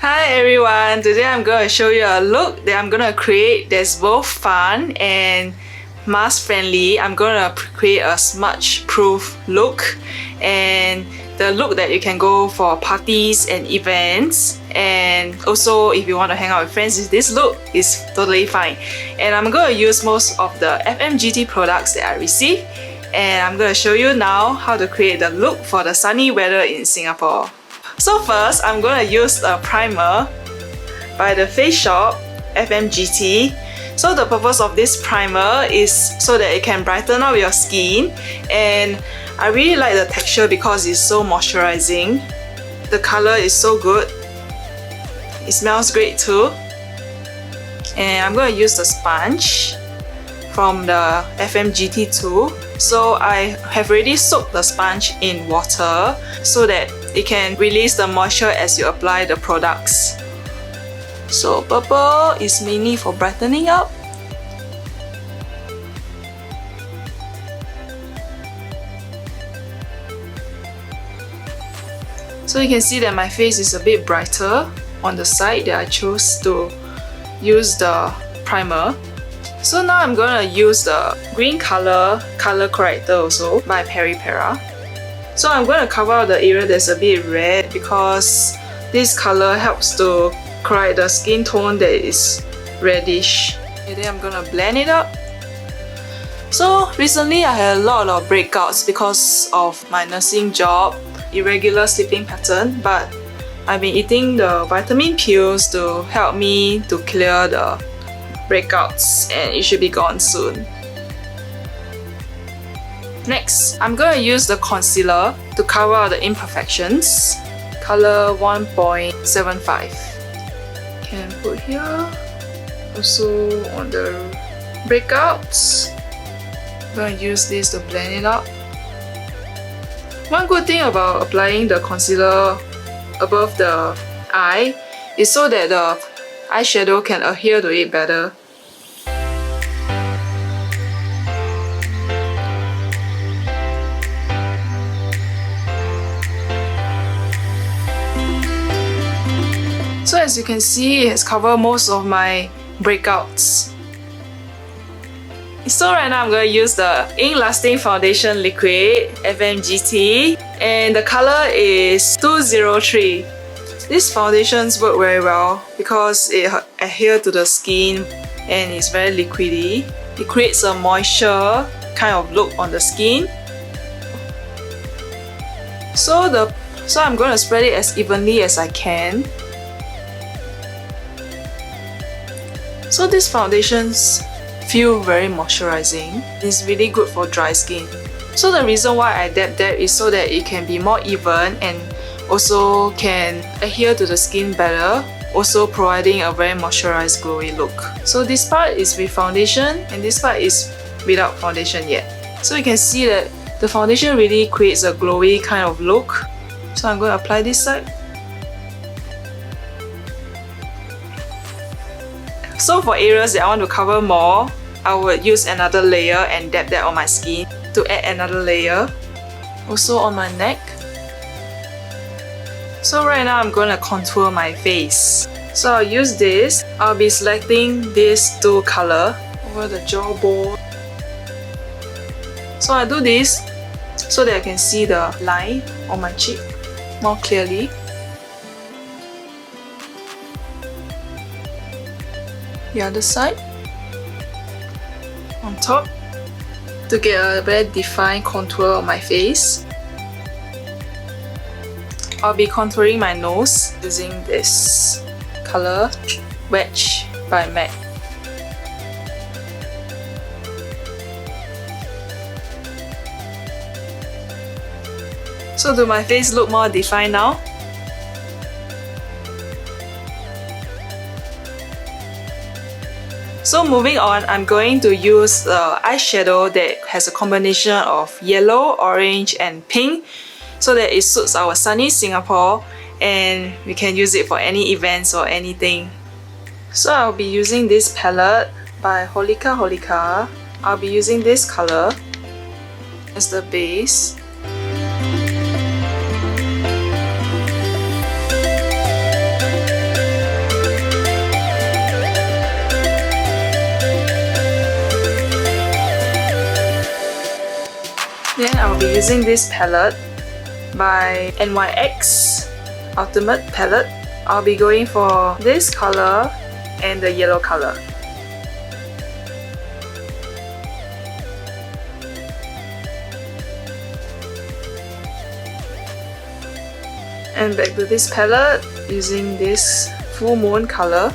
Hi everyone, today I'm going to show you a look that I'm going to create that's both fun and mask friendly. I'm going to create a smudge proof look, and the look that you can go for parties and events, and also if you want to hang out with friends, this look is totally fine. And I'm going to use most of the FMGT products that I received, and I'm going to show you now how to create the look for the sunny weather in Singapore. So first, I'm going to use a primer by the Faceshop FMGT. So the purpose of this primer is so that it can brighten up your skin, and I really like the texture because it's so moisturizing. The color is so good. It smells great too. And I'm going to use the sponge from the FMGT too. So I have already soaked the sponge in water so that it can release the moisture as you apply the products. So purple is mainly for brightening up. So you can see that my face is a bit brighter on the side that I chose to use the primer. So now I'm gonna use the green color corrector also by Peripera. So I'm gonna cover the area that's a bit red because this color helps to correct the skin tone that is reddish. And then I'm gonna blend it up. So recently I had a lot of breakouts because of my nursing job, irregular sleeping pattern, but I've been eating the vitamin pills to help me to clear the breakouts, and it should be gone soon. Next, I'm going to use the concealer to cover all the imperfections. Color 1.75. Can put here. Also on the breakouts. I'm going to use this to blend it up. One good thing about applying the concealer above the eye is so that the eyeshadow can adhere to it better. So as you can see, it has covered most of my breakouts. So right now I'm going to use the Ink Lasting Foundation Liquid FMGT, and the color is 203. These foundations work very well because it adheres to the skin and it's very liquidy. It creates a moisture kind of look on the skin. So I'm going to spread it as evenly as I can. So these foundations feel very moisturizing. It's really good for dry skin. So the reason why I dab is so that it can be more even and also can adhere to the skin better, also providing a very moisturized glowy look. So this part is with foundation and this part is without foundation yet. So you can see that the foundation really creates a glowy kind of look. So I'm going to apply this side. So for areas that I want to cover more, I would use another layer and dab that on my skin to add another layer. Also on my neck. So right now I'm going to contour my face. So I'll use this. I'll be selecting this two color over the jawbone. So I do this so that I can see the line on my cheek more clearly. The other side on top to get a very defined contour on my face. I'll be contouring my nose using this color Wedge by MAC. So do my face look more defined now? So moving on, I'm going to use the eyeshadow that has a combination of yellow, orange and pink so that it suits our sunny Singapore and we can use it for any events or anything. So I'll be using this palette by Holika. I'll be using this color as the base. I'll be using this palette by NYX Ultimate Palette. I'll be going for this color and the yellow color. And back to this palette using this full moon color.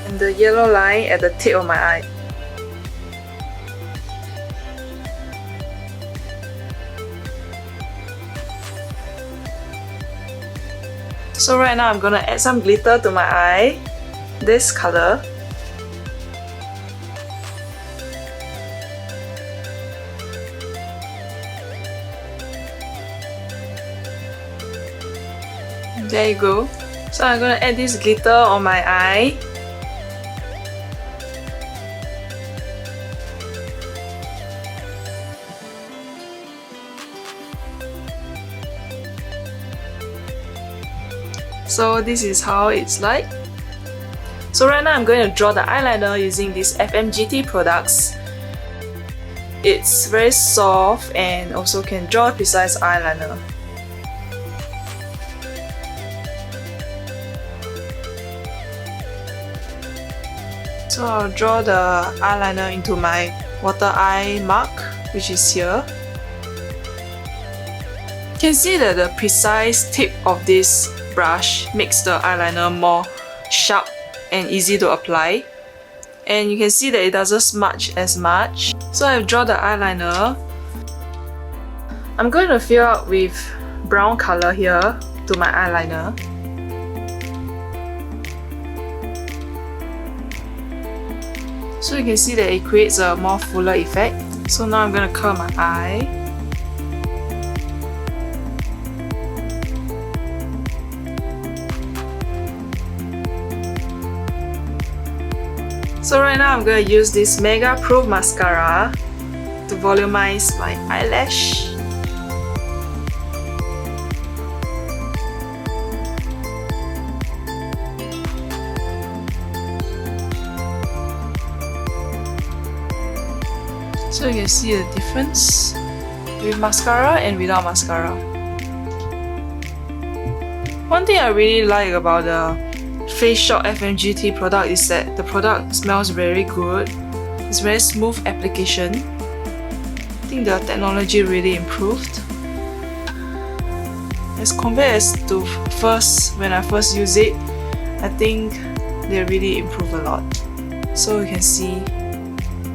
And the yellow line at the tip of my eye. So right now I'm gonna add some glitter to my eye, this color. There you go. So I'm gonna add this glitter on my eye. So this is how it's like. So right now I'm going to draw the eyeliner using these FMGT products. It's very soft and also can draw a precise eyeliner. So I'll draw the eyeliner into my water eye mark, which is here. You can see that the precise tip of this brush makes the eyeliner more sharp and easy to apply. And you can see that it doesn't smudge as much. So I've drawn the eyeliner. I'm going to fill out with brown color here to my eyeliner. So you can see that it creates a more fuller effect. So now I'm going to curl my eye. So right now I'm going to use this Mega Proof Mascara to volumize my eyelash. So you can see the difference with mascara and without mascara. One thing I really like about the Faceshop FMGT product is that the product smells very good. It's very smooth application. I think the technology really improved. As compared to when I first used it, I think they really improved a lot. So you can see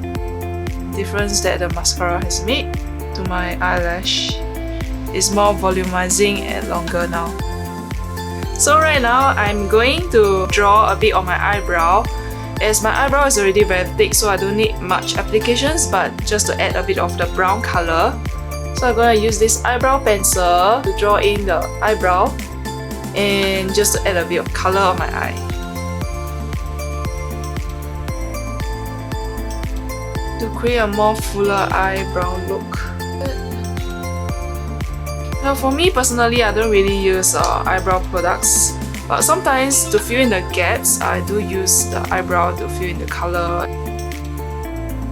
the difference that the mascara has made to my eyelash. It's more volumizing and longer now. So right now I'm going to draw a bit on my eyebrow, as my eyebrow is already very thick, so I don't need much applications, but just to add a bit of the brown color. So I'm going to use this eyebrow pencil to draw in the eyebrow and just to add a bit of color on my eye. To create a more fuller eyebrow look. Now for me personally, I don't really use eyebrow products, but sometimes to fill in the gaps, I do use the eyebrow to fill in the color.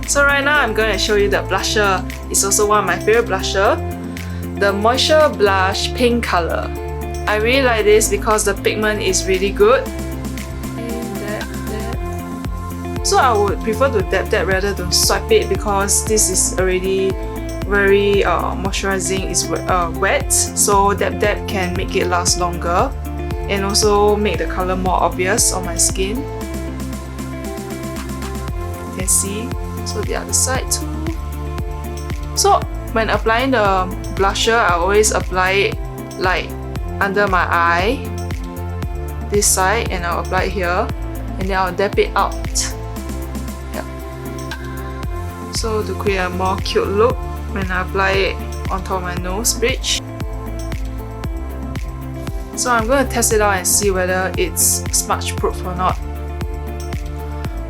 So right now I'm going to show you the blusher. It's also one of my favorite blusher, the Moisture Blush pink color. I really like this because the pigment is really good. So I would prefer to dab that rather than swipe it, because this is already very moisturizing, it's wet, so dab can make it last longer and also make the color more obvious on my skin. You can see, so the other side too. So when applying the blusher, I always apply it like under my eye, this side, and I'll apply it here, and then I'll dab it out. Yeah. So to create a more cute look when I apply it on top of my nose bridge. So I'm going to test it out and see whether it's smudge proof or not.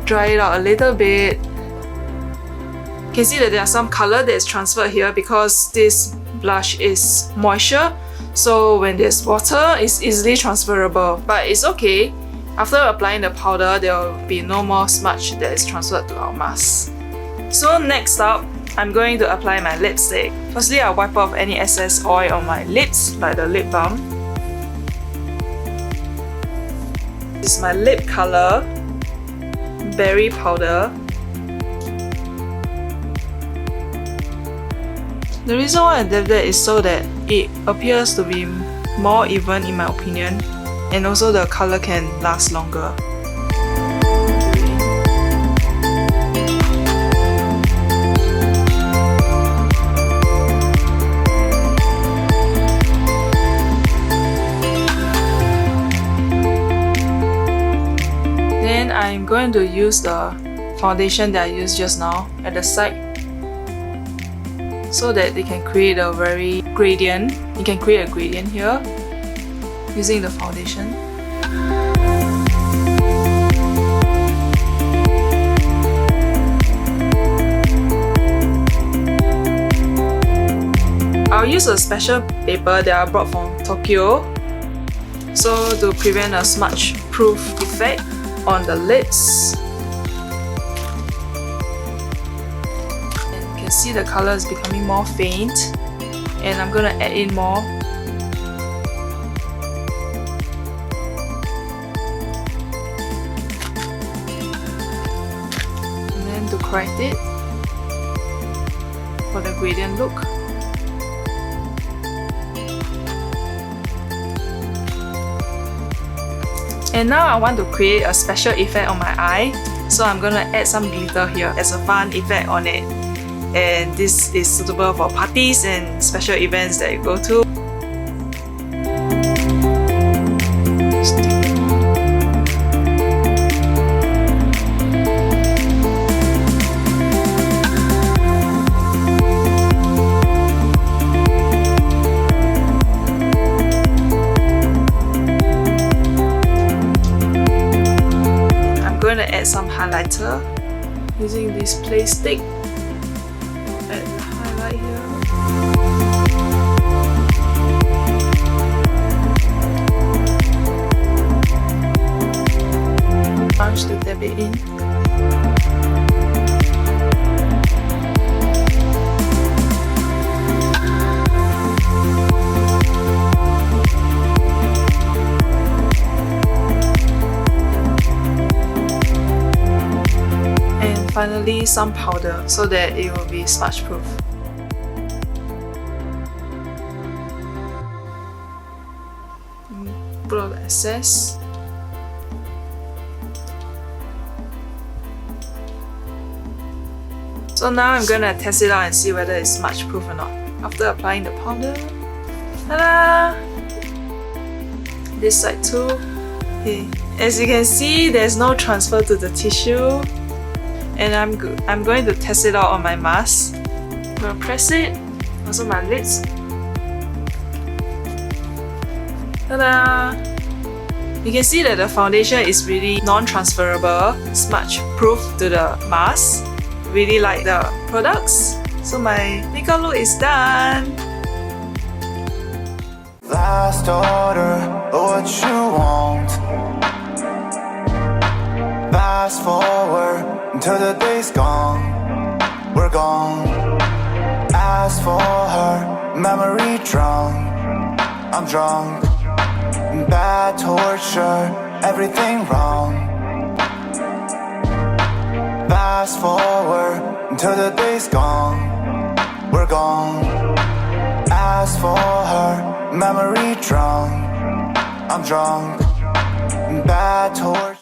Dry it out a little bit. You can see that there's some color that is transferred here because this blush is moisture, so when there's water, it's easily transferable. But it's okay. After applying the powder, there will be no more smudge that is transferred to our mask. So next up, I'm going to apply my lipstick. Firstly, I'll wipe off any excess oil on my lips, like the lip balm. This is my lip color, berry powder. The reason why I did that is so that it appears to be more even in my opinion, and also the color can last longer. Then I'm going to use the foundation that I used just now at the side, so that they can create a very gradient. You can create a gradient here using the foundation. I'll use a special paper that I brought from Tokyo, so to prevent a smudge proof effect on the lids. See, the color is becoming more faint, and I'm gonna add in more. And then to correct it for the gradient look. And now I want to create a special effect on my eye, so I'm gonna add some glitter here as a fun effect on it. And this is suitable for parties and special events that you go to. I'm going to add some highlighter using this play stick. Add the highlight here. Punch to dab it in. And finally some powder so that it will be smudge proof. Put out the excess. So now I'm gonna test it out and see whether it's smudge proof or not. After applying the powder, ta-da! This side too. Okay. As you can see, there's no transfer to the tissue, and I'm going to test it out on my mask. I'm gonna press it, also my lids. Ta-da! You can see that the foundation is really non-transferable, smudge proof to the mask. Really like the products. So my makeup look is done. Last order, what you want. Fast forward until the day's gone. We're gone. Ask for her, memory drunk. I'm drunk. Bad torture, everything wrong. Fast forward until the day's gone. We're gone. Ask for her, memory drunk. I'm drunk. Bad torture.